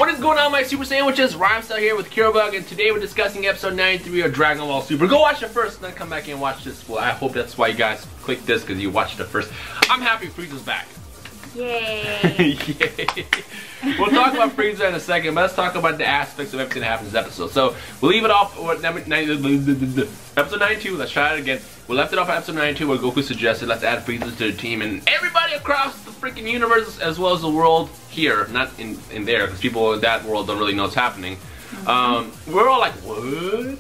What is going on, my Super Sandwiches? Rhymestyle here with Kirobug, and today we're discussing episode 93 of Dragon Ball Super. Go watch it first, and then come back and watch this. Well, I hope that's why you guys clicked this, because you watched it first. I'm happy Frieza's back. Yay! Yay! We'll talk about Frieza in a second, but let's talk about the aspects of everything that happened in this episode. So, we'll leave it off with episode 92. Let's try it again. We left it off at episode 92 where Goku suggested let's add Frieza to the team, and everybody across the freaking universe as well as the world here, not in there, because people in that world don't really know what's happening. We're all like, what?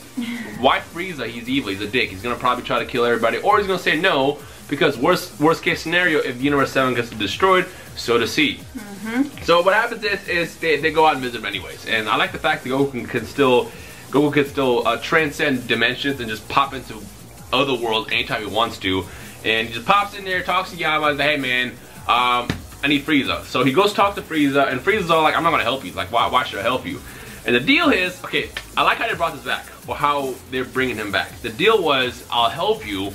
Why Frieza? He's evil, he's a dick, he's gonna probably try to kill everybody, or he's gonna say no, because worst case scenario, if Universe 7 gets destroyed, so does he. So what happens is they go out and visit him anyways, and I like the fact that Goku can still transcend dimensions and just pop into other worlds anytime he wants to, and he just pops in there, talks to Yama, and says, hey man, I need Frieza. So he goes talk to Frieza, and Frieza's all like, I'm not gonna help you. Like, why should I help you? And the deal is, okay, I like how they brought this back, or how they're bringing him back. The deal was, I'll help you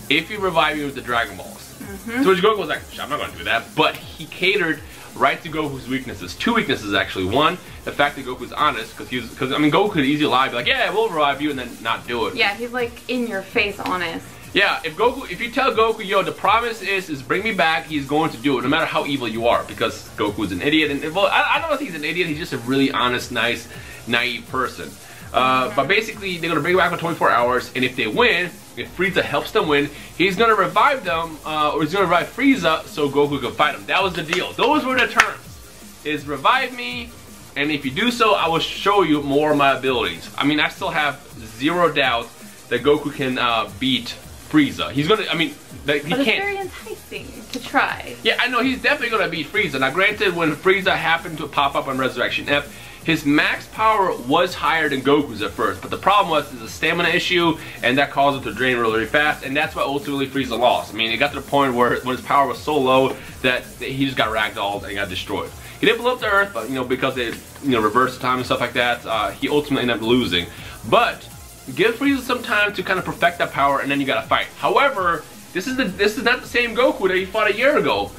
if you revive me with the Dragon Balls. So which Goku was like, I'm not gonna do that, but he catered right to Goku's weaknesses. Two weaknesses actually. One, the fact that Goku's honest, because I mean Goku could easily lie, be like, yeah, we'll revive you, and then not do it. Yeah, he's like in your face honest. Yeah, if you tell Goku, yo, the promise is bring me back, he's going to do it, no matter how evil you are, because Goku's an idiot, and well, I don't know if he's an idiot, he's just a really honest, nice, naive person. But basically, they're gonna bring him back for 24 hours, and if they win, if Frieza helps them win, he's gonna revive them, or he's gonna revive Frieza, so Goku can fight him. That was the deal. Those were the terms. Is revive me, and if you do so, I will show you more of my abilities. I mean, I still have zero doubt that Goku can beat Frieza. He's gonna, I mean, he can't. It's very enticing to try. Yeah, I know, he's definitely gonna beat Frieza. Now granted, when Frieza happened to pop up on Resurrection F, his max power was higher than Goku's at first, but the problem was there's a stamina issue, and that caused him to drain really fast, and that's why ultimately Frieza lost. I mean, it got to the point where when his power was so low that he just got ragdolled and got destroyed. He did blow up the Earth, but because they reversed the time and stuff like that, he ultimately ended up losing. But give Frieza some time to kind of perfect that power, and then you gotta fight. However, this is not the same Goku that he fought a year ago.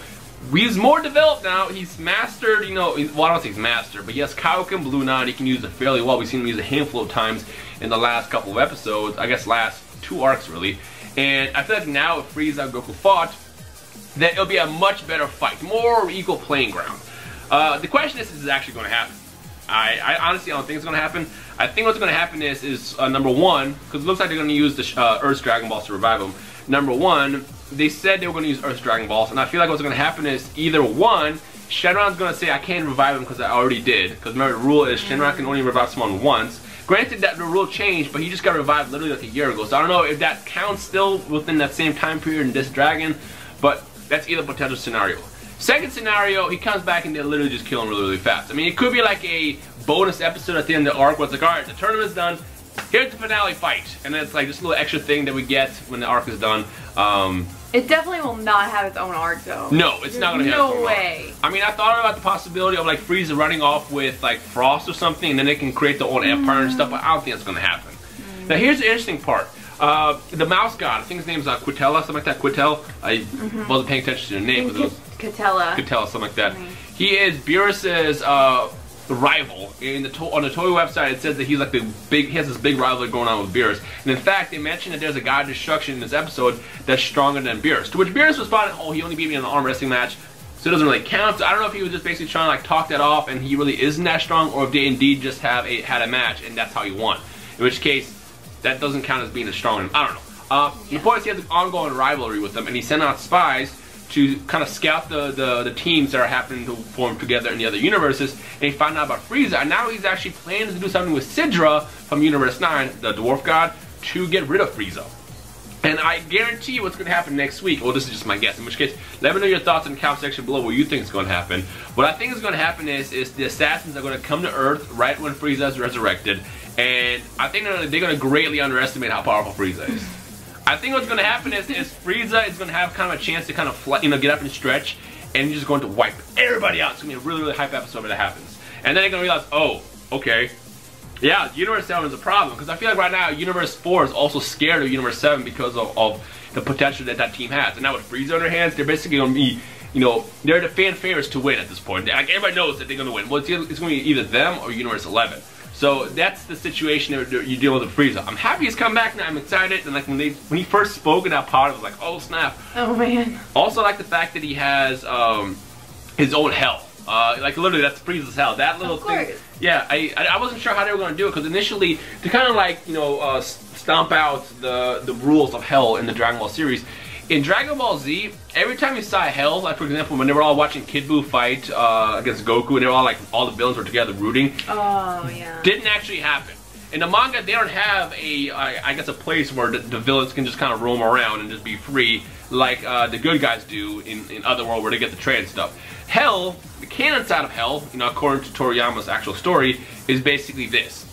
He's more developed now. He's mastered, well, I don't say he's mastered, but he has Kaioken Blue now, and he can use it fairly well. We've seen him use it a handful of times in the last couple of episodes. I guess last 2 arcs, really. And I feel like now if Frieza and Goku fought, that it'll be a much better fight. More equal playing ground. The question is it actually going to happen? I honestly don't think it's going to happen. I think what's going to happen is number one, because it looks like they're going to use the Earth's Dragon Balls to revive him. Number one, they said they were going to use Earth's Dragon Balls, and I feel like what's going to happen is either one, Shenron's going to say I can't revive him because I already did. Because remember, the rule is Shenron can only revive someone once. Granted that the rule changed, but he just got revived literally like a year ago. So I don't know if that counts still within that same time period in this dragon, but that's either potential scenario. Second scenario, he comes back and they literally just kill him really fast. I mean, it could be like a bonus episode at the end of the arc where it's like, alright, the tournament's done, here's the finale fight. And then it's like this little extra thing that we get when the arc is done. It definitely will not have its own arc though. No, it's not going to have its own arc. No way. I mean, I thought about the possibility of like Frieza running off with like Frost or something, and then they can create their own empire and stuff, but I don't think that's going to happen. Now here's the interesting part. The mouse god, I think his name is Quitella, something like that. Quittel. I wasn't paying attention to the name. Quitella, something like that. He is Beerus's rival. On the Toei website, it says that he's like he has this big rivalry going on with Beerus. And in fact, they mentioned that there's a god of destruction in this episode that's stronger than Beerus. To which Beerus responded, oh, he only beat me in an arm wrestling match, so it doesn't really count. So I don't know if he was just basically trying to like talk that off and he really isn't that strong, or if they indeed just had a match and that's how he won. In which case, that doesn't count as being as strong. I don't know. The point is he has an ongoing rivalry with them, and he sent out spies to kind of scout the teams that are happening to form together in the other universes, and he found out about Frieza, and now he's actually planning to do something with Sidra from Universe 9, the dwarf god, to get rid of Frieza. And I guarantee you what's going to happen next week. Well, this is just my guess, in which case, let me know your thoughts in the comment section below what you think is going to happen. What I think is going to happen is the assassins are going to come to Earth right when Frieza is resurrected, and I think they're going to greatly underestimate how powerful Frieza is. I think what's going to happen is Frieza is going to have kind of a chance to kind of get up and stretch, and he's just going to wipe everybody out. It's going to be a really hype episode when that happens. And then they're going to realize, oh, okay, yeah, Universe 7 is a problem. Because I feel like right now, Universe 4 is also scared of Universe 7 because of the potential that team has. And now with Frieza on their hands, they're basically going to be you know, they're the fan favorites to win at this point. Like, everybody knows that they're going to win. Well, it's going to be either them or Universe 11. So that's the situation that you're dealing with Frieza. I'm happy he's come back now. I'm excited. And like when he first spoke in that pod, I was like, oh snap. Oh man. Also, I like the fact that he has his own hell. Like literally, that's Frieza's hell. That little thing. Yeah, I wasn't sure how they were going to do it, because initially to kind of like, you know, stomp out the rules of hell in the Dragon Ball series. In Dragon Ball Z, every time you saw hell, like for example, when they were all watching Kid Buu fight against Goku, and they were all like, all the villains were together rooting. Oh yeah. Didn't actually happen. In the manga, they don't have I guess a place where the villains can just kind of roam around and just be free, like the good guys do in Otherworld, where they get the trade stuff. Hell, the canon side of hell, you know, according to Toriyama's actual story, is basically this: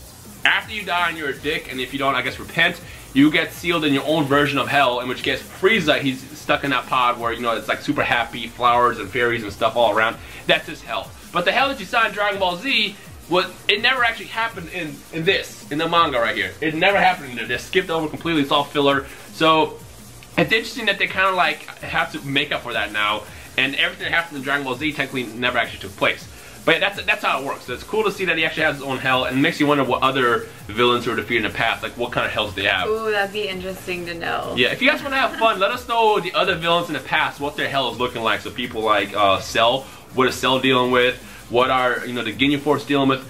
after you die and you're a dick, and if you don't, I guess, repent, you get sealed in your own version of hell, in which case Frieza, he's stuck in that pod where, you know, it's like super happy, flowers and fairies and stuff all around. That's his hell. But the hell that you saw in Dragon Ball Z, it never actually happened in the manga right here. It never happened in there. They skipped over completely. It's all filler. So it's interesting that they kind of like have to make up for that now, and everything that happened in Dragon Ball Z technically never actually took place. But that's how it works. So it's cool to see that he actually has his own hell, and it makes you wonder what other villains who were defeated in the past, like what kind of hells they have. Ooh, that'd be interesting to know. Yeah, if you guys want to have fun, let us know the other villains in the past, what their hell is looking like. So people like Cell, what is Cell dealing with? What are, you know, the Ginyu Force dealing with?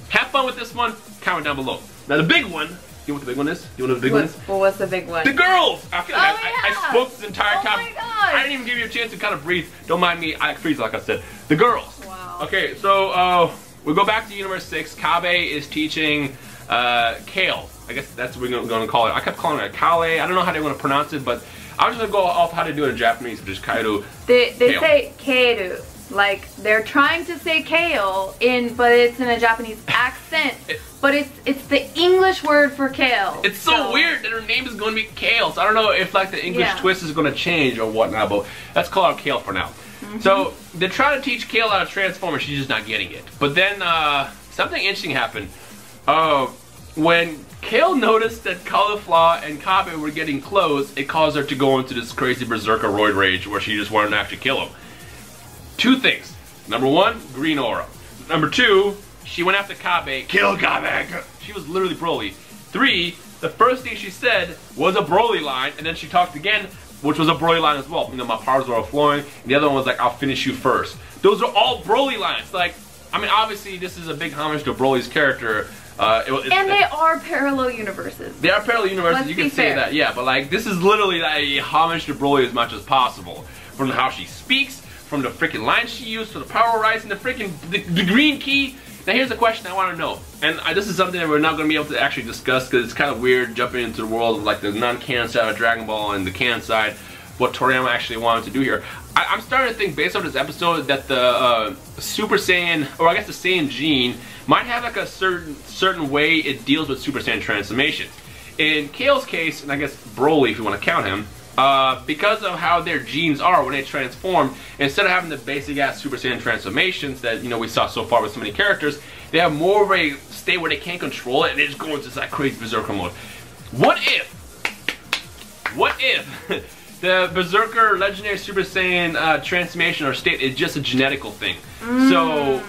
Have fun with this one. Comment down below. Now the big one. You know what the big one is? You know what the big one is? Well, what's the big one? The girls! I feel like I spoke this entire time. Oh my god! I didn't even give you a chance to kind of breathe. Don't mind me. I freeze, like I said. The girls. Wow. Okay, so we go back to Universe 6. Kabe is teaching Kale. I guess that's what we're going to call it. I kept calling it Kale. I don't know how they want to pronounce it, but I'm just going to go off how they do it in Japanese, which is Kairu. They say Keiru. Like, they're trying to say kale, but it's in a Japanese accent. But it's the English word for kale. It's so weird that her name is going to be Kale. So I don't know if like the English twist is going to change or whatnot, but let's call her Kale for now. So they're trying to teach Kale how to transform, and she's just not getting it. But then something interesting happened. When Kale noticed that Cauliflower and Kabe were getting close, it caused her to go into this crazy berserker roid rage where she just wanted to actually kill him. Two things. Number one, green aura. Number two, she went after Kabe. Kill Kabe! She was literally Broly. Three, the first thing she said was a Broly line, and then she talked again, which was a Broly line as well. You know, my powers are overflowing. And the other one was like, I'll finish you first. Those are all Broly lines. Like, I mean, obviously, this is a big homage to Broly's character. And they are parallel universes. They are parallel universes, you can say that, yeah. But like, this is literally like a homage to Broly as much as possible. From how she speaks, from the freaking lines she used, to the power rise, and the freaking the green key. Now here's a question I want to know, and this is something that we're not going to be able to actually discuss because it's kind of weird jumping into the world of like the non-canon side of Dragon Ball and the canon side, what Toriyama actually wanted to do here. I'm starting to think, based on this episode, that the Super Saiyan, or I guess the Saiyan gene, might have like a certain way it deals with Super Saiyan transformations. In Kale's case, and I guess Broly if you want to count him, because of how their genes are when they transform, instead of having the basic ass Super Saiyan transformations that, you know, we saw so far with so many characters, they have more of a state where they can't control it and they just go into this like crazy berserker mode. What if the berserker legendary Super Saiyan transformation or state is just a genetical thing? So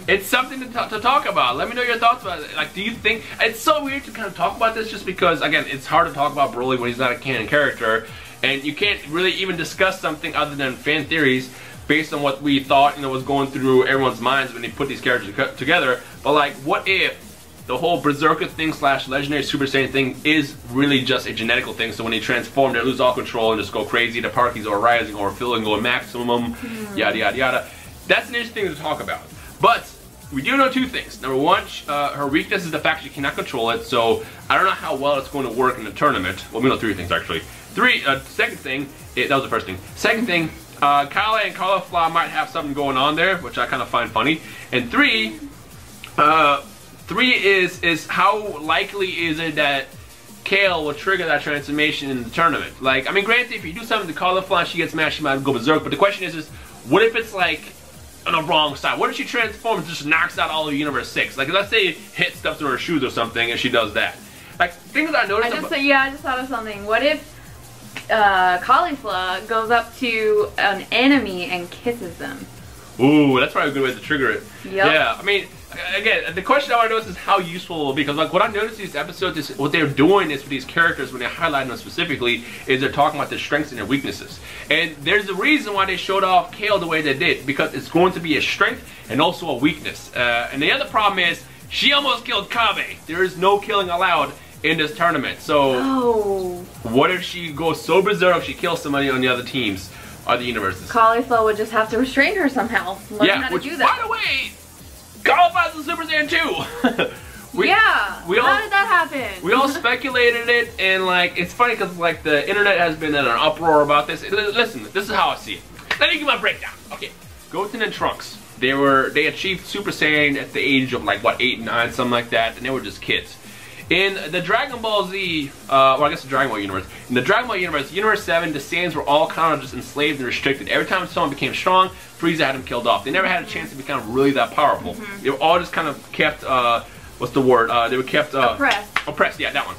it's something to talk about. Let me know your thoughts about it. Like, do you think it's so weird to kind of talk about this, just because again it's hard to talk about Broly when he's not a canon character, and you can't really even discuss something other than fan theories based on what we thought, you know, was going through everyone's minds when they put these characters together. But like, what if the whole berserker thing slash legendary Super Saiyan thing is really just a genetical thing? So when they transform, they lose all control and just go crazy. The parties are rising or filling, going maximum, yada yada yada. That's an interesting thing to talk about. But we do know two things. Number one, her weakness is the fact she cannot control it, so I don't know how well it's going to work in the tournament. Well, we know three things actually. Second thing, that was the first thing. Second thing, Kale and Cauliflower might have something going on there, which I kind of find funny. And three is how likely is it that Kale will trigger that transformation in the tournament? Like, I mean, granted, if you do something to Cauliflower and she gets mad, she might go berserk, but the question is what if it's like on the wrong side? What if she transforms and just knocks out all of Universe 6? Like, let's say it hits stuff to her shoes or something and she does that. Like, things I noticed. I just thought of something. What if Caulifla goes up to an enemy and kisses them. Ooh, that's probably a good way to trigger it. Yep. Yeah, I mean, again, the question I want to know is how useful it will be, because like what I noticed in these episodes is what they're doing is with these characters, when they highlight them specifically, is they're talking about their strengths and their weaknesses. And there's a reason why they showed off Kale the way they did, because it's going to be a strength and also a weakness. And the other problem is, she almost killed Kabe. There is no killing allowed in this tournament. So, what if she goes so berserk she kills somebody on the other teams? Are the universes. Caulifla would just have to restrain her somehow. Learn how to do that. By the way, Caulifla's a Super Saiyan 2. How did that happen? We all speculated it, and like it's funny because like the internet has been in an uproar about this. Listen, this is how I see it. Let me give my breakdown. Okay, Goten and Trunks. They achieved Super Saiyan at the age of like what 8, 9, something like that, and they were just kids. In the Dragon Ball Z, well I guess the Dragon Ball universe, in the Dragon Ball universe, Universe 7, the Saiyans were all kind of just enslaved and restricted. Every time someone became strong, Frieza had them killed off. They never had a chance to become really that powerful. They were all just kind of kept, what's the word? They were kept, oppressed. Oppressed, yeah, that one.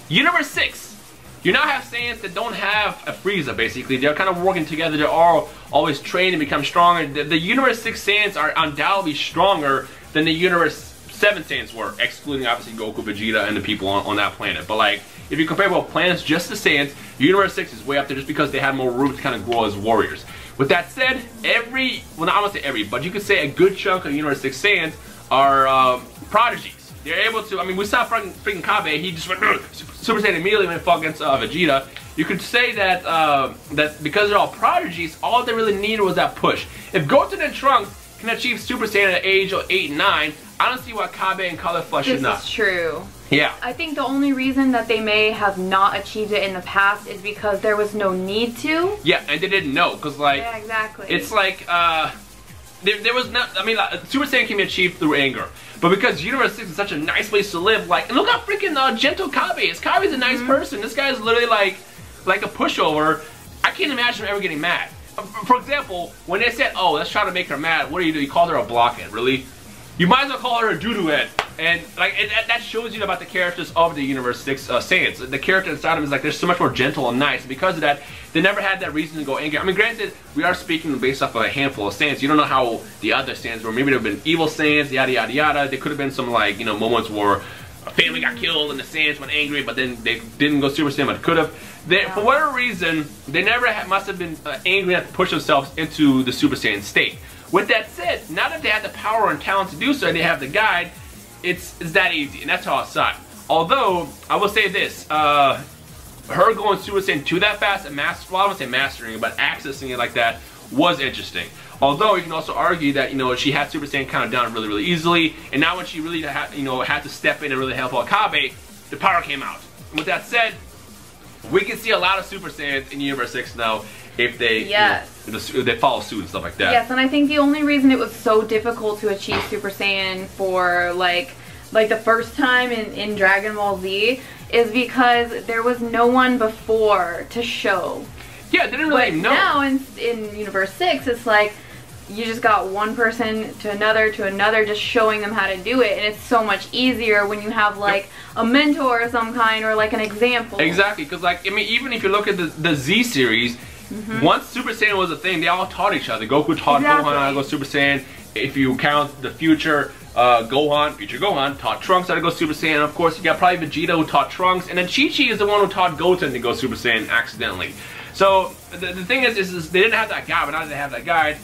Universe 6, you now have Saiyans that don't have a Frieza, basically. They're kind of working together. They're all always trained and become stronger. The Universe 6 Saiyans are undoubtedly stronger than the Universe 7 Saiyans were, excluding obviously Goku, Vegeta, and the people on that planet. But like, if you compare both planets, just the Saiyans, Universe 6 is way up there just because they had more room to kind of grow as warriors. With that said, well not I won't say every, but you could say a good chunk of Universe 6 Saiyans are prodigies. They're able to, I mean we saw freaking Kabe, he just went Super Saiyan immediately when he fought against Vegeta. You could say that that because they're all prodigies, all they really needed was that push. If Goten and Trunks can achieve Super Saiyan at the age of 8 and 9, I don't see why Kabe and Caulifla should not. This is true. Yeah. I think the only reason that they may have not achieved it in the past is because there was no need to. Yeah, and they didn't know, because like... Yeah, exactly. It's like, there was not, I mean, like, Super Saiyan can be achieved through anger. But because Universe 6 is such a nice place to live, like, and look how freaking gentle Kabe is. Kabe's a nice person. This guy's literally like a pushover. I can't imagine him ever getting mad. For example, when they said, oh, let's try to make her mad, what do? You called her a blockhead, really? You might as well call her a doo-doo head. And like that shows you about the characters of the Universe 6 Saiyans. The character inside of them is like they're so much more gentle and nice. And because of that, they never had that reason to go angry. I mean, granted, we are speaking based off of a handful of Saiyans. You don't know how the other Saiyans were. Maybe there have been evil Saiyans, yada yada yada. There could have been some like, you know, moments where a family got killed and the Saiyans went angry, but then they didn't go Super Saiyan, but could have. For whatever reason, they never must have been angry enough to push themselves into the Super Saiyan state. With that said, now that they have the power and talent to do so, and they have the guide, it's that easy, and that's how I saw it. Although, I will say this, her going Super Saiyan 2 that fast, and well, I won't say mastering it, but accessing it like that was interesting. Although, you can also argue that, you know, she had Super Saiyan kind of down really, really easily, and now when she really had, you know, had to step in and really help out Kabe, the power came out. And with that said, we can see a lot of Super Saiyans in Universe 6 now, if they, you know, if they follow suit and stuff like that. Yes, and I think the only reason it was so difficult to achieve Super Saiyan for like the first time in Dragon Ball Z is because there was no one before to show. Yeah, they didn't really know. Now in Universe 6, it's like you just got one person to another just showing them how to do it, and it's so much easier when you have like a mentor of some kind or like an example. Exactly, because like, I mean, even if you look at the Z series, once Super Saiyan was a thing, they all taught each other. Goku taught Gohan how to go Super Saiyan. If you count the future future Gohan taught Trunks how to go Super Saiyan. And of course, you got probably Vegeta who taught Trunks, and then Chi-Chi is the one who taught Goten to go Super Saiyan accidentally. So the thing is they didn't have that guide, but now that they have that guide,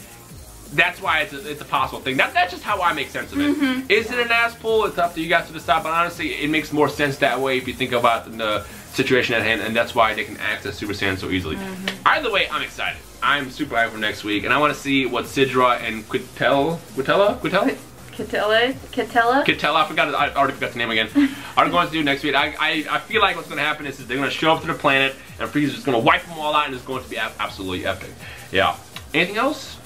that's why it's a possible thing. That's just how I make sense of it. Is it an ass pull? It's up to you guys to decide, but honestly, it makes more sense that way if you think about the situation at hand, and that's why they can access Super Saiyan so easily. Either way, I'm excited. I'm super hyped for next week, and I want to see what Sidra and Kitella, I already forgot the name again, are going to do next week. I feel like what's going to happen is they're going to show up to the planet, and Frieza's just going to wipe them all out, and it's going to be absolutely epic. Yeah. Anything else?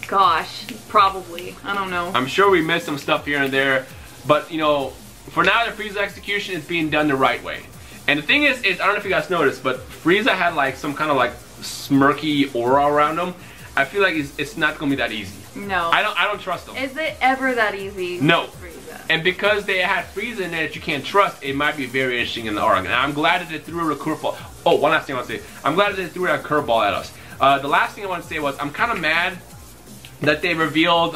Gosh, probably. I don't know. I'm sure we missed some stuff here and there, but you know, for now the Frieza execution is being done the right way. And the thing is I don't know if you guys noticed, but Frieza had like some kind of like smirky aura around him. I feel like it's not gonna be that easy. No. I don't trust him. Is it ever that easy? No. Frieza? And because they had Frieza in there that you can't trust, it might be very interesting in the arc. And I'm glad that they threw a curveball. Oh, one last thing I want to say. I'm glad they threw that curveball at us. The last thing I want to say was I'm kind of mad that they revealed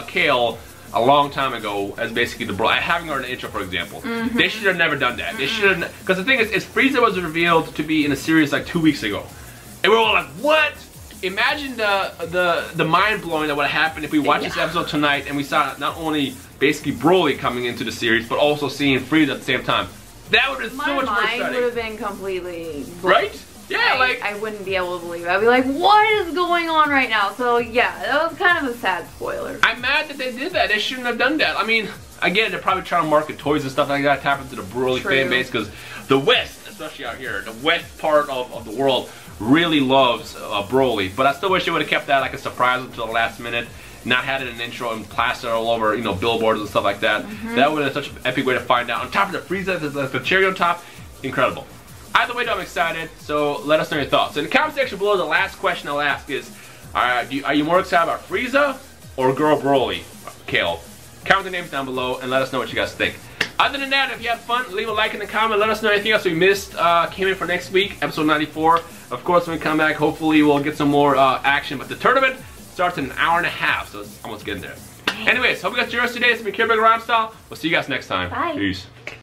Kale a long time ago as basically the bro. I haven't heard an intro, for example. They should have never done that. They should have, because the thing is Frieza was revealed to be in a series like 2 weeks ago, and we're all like, what? Imagine the mind blowing that would have happened if we watched this episode tonight and we saw not only basically Broly coming into the series, but also seeing Frieza at the same time. That would have been so much more exciting. My mind would have been completely blank. Right? Yeah, I wouldn't be able to believe it. I'd be like, what is going on right now? So yeah, that was kind of a sad spoiler. I'm mad that they did that. They shouldn't have done that. I mean, again, they're probably trying to market toys and stuff like that, tap into the Broly fan base, because the West, especially out here, the West part of the world really loves Broly. But I still wish they would have kept that like a surprise until the last minute, not had it in an intro and plastered all over, you know, billboards and stuff like that. That would have been such an epic way to find out. On top of the Frieza, the cherry on top, incredible. Either way, I'm excited, so let us know your thoughts. In the comment section below, the last question I'll ask is, are you more excited about Frieza or Girl Broly, Kale? Comment the names down below and let us know what you guys think. Other than that, if you had fun, leave a like in the comment. Let us know anything else we missed came in for next week, episode 94. Of course, when we come back, hopefully we'll get some more action. But the tournament starts in an hour and a half, so it's almost getting there. Anyways, hope you guys enjoyed today. This has been Rhymestyle. We'll see you guys next time. Bye. Peace.